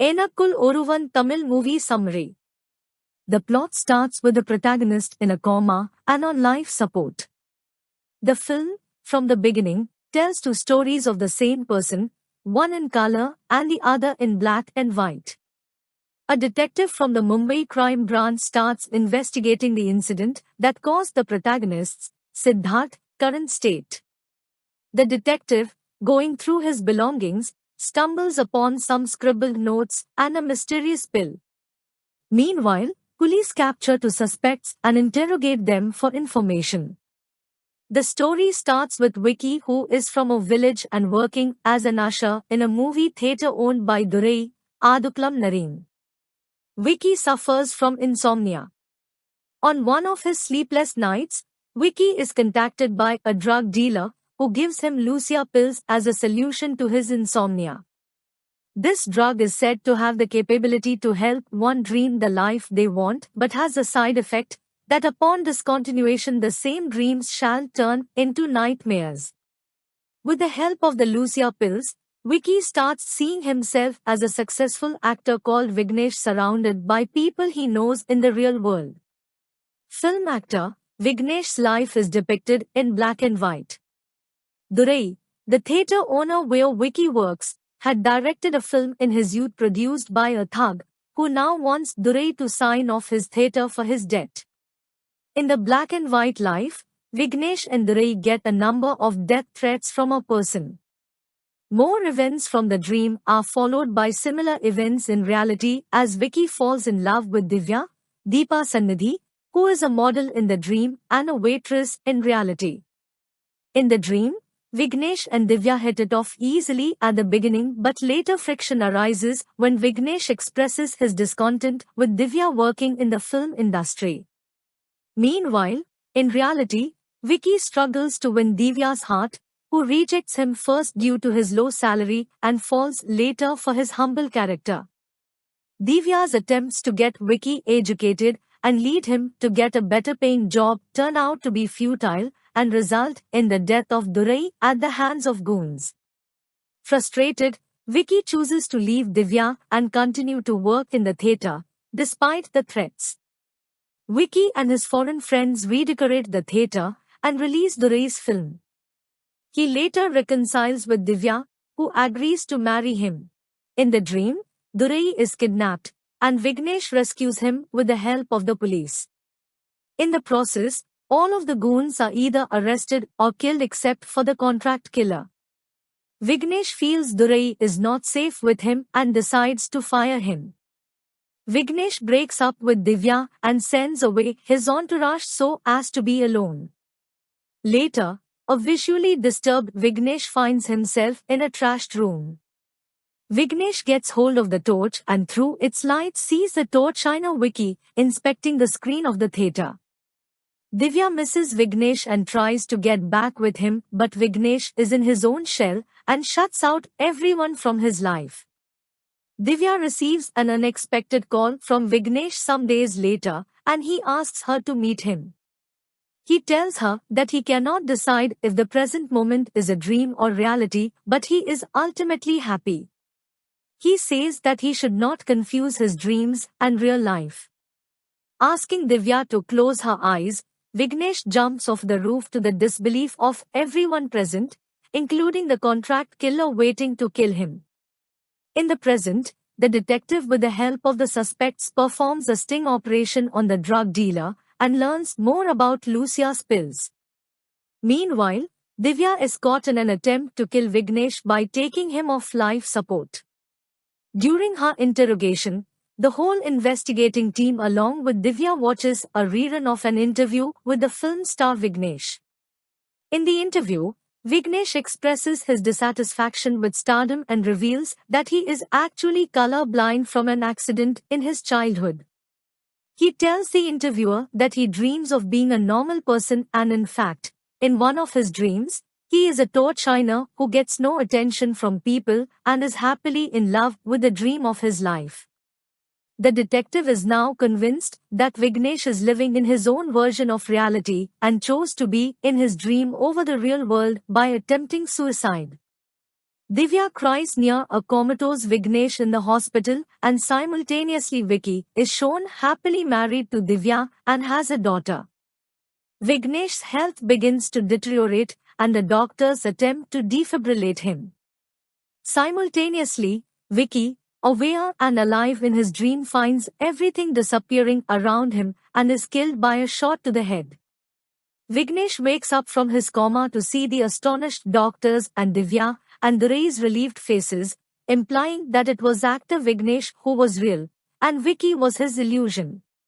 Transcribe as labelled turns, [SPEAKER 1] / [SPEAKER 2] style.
[SPEAKER 1] Enakkul Oruvan Tamil movie summary. The plot starts with the protagonist in a coma and on life support. The film, from the beginning, tells two stories of the same person, one in color and the other in black and white. A detective from the Mumbai crime branch starts investigating the incident that caused the protagonist's, Siddharth, current state. The detective, going through his belongings, stumbles upon some scribbled notes and a mysterious pill. Meanwhile, police capture two suspects and interrogate them for information. The story starts with Vicky, who is from a village and working as an usher in a movie theatre owned by Durai, Adukulam Nareen. Vicky suffers from insomnia. On one of his sleepless nights, Vicky is contacted by a drug dealer who gives him Lucia pills as a solution to his insomnia. This drug is said to have the capability to help one dream the life they want, but has a side effect that upon discontinuation the same dreams shall turn into nightmares. With the help of the Lucia pills, Vicky starts seeing himself as a successful actor called Vignesh surrounded by people he knows in the real world. Film actor, Vignesh's life is depicted in black and white. Durai, the theatre owner where Vicky works, had directed a film in his youth produced by a thug, who now wants Durai to sign off his theatre for his debt. In the black and white life, Vignesh and Durai get a number of death threats from a person. More events from the dream are followed by similar events in reality as Vicky falls in love with Divya, Deepa Sannidhi, who is a model in the dream and a waitress in reality. In the dream, Vignesh and Divya hit it off easily at the beginning, but later friction arises when Vignesh expresses his discontent with Divya working in the film industry. Meanwhile, in reality, Vicky struggles to win Divya's heart, who rejects him first due to his low salary and falls later for his humble character. Divya's attempts to get Vicky educated and lead him to get a better paying job turn out to be futile and result in the death of Durai at the hands of goons. Frustrated, Vicky chooses to leave Divya and continue to work in the theatre, despite the threats. Vicky and his foreign friends redecorate the theatre and release Durai's film. He later reconciles with Divya, who agrees to marry him. In the dream, Durai is kidnapped, and Vignesh rescues him with the help of the police. In the process, all of the goons are either arrested or killed except for the contract killer. Vignesh feels Durai is not safe with him and decides to fire him. Vignesh breaks up with Divya and sends away his entourage so as to be alone. Later, a visually disturbed Vignesh finds himself in a trashed room. Vignesh gets hold of the torch and through its light sees the torch shiner Vicky inspecting the screen of the theatre. Divya misses Vignesh and tries to get back with him, but Vignesh is in his own shell and shuts out everyone from his life. Divya receives an unexpected call from Vignesh some days later and he asks her to meet him. He tells her that he cannot decide if the present moment is a dream or reality, but he is ultimately happy. He says that he should not confuse his dreams and real life. Asking Divya to close her eyes, Vignesh jumps off the roof to the disbelief of everyone present, including the contract killer waiting to kill him. In the present, the detective with the help of the suspects performs a sting operation on the drug dealer and learns more about Lucia's pills. Meanwhile, Divya is caught in an attempt to kill Vignesh by taking him off life support. During her interrogation, the whole investigating team along with Divya watches a rerun of an interview with the film star Vignesh. In the interview, Vignesh expresses his dissatisfaction with stardom and reveals that he is actually color blind from an accident in his childhood. He tells the interviewer that he dreams of being a normal person and in fact, in one of his dreams, he is a torch shiner who gets no attention from people and is happily in love with the dream of his life. The detective is now convinced that Vignesh is living in his own version of reality and chose to be in his dream over the real world by attempting suicide. Divya cries near a comatose Vignesh in the hospital, and simultaneously Vicky is shown happily married to Divya and has a daughter. Vignesh's health begins to deteriorate, and the doctors attempt to defibrillate him. Simultaneously, Vicky, aware and alive in his dream, finds everything disappearing around him and is killed by a shot to the head. Vignesh wakes up from his coma to see the astonished doctors and Divya and Durai's relieved faces, implying that it was actor Vignesh who was real, and Vicky was his illusion.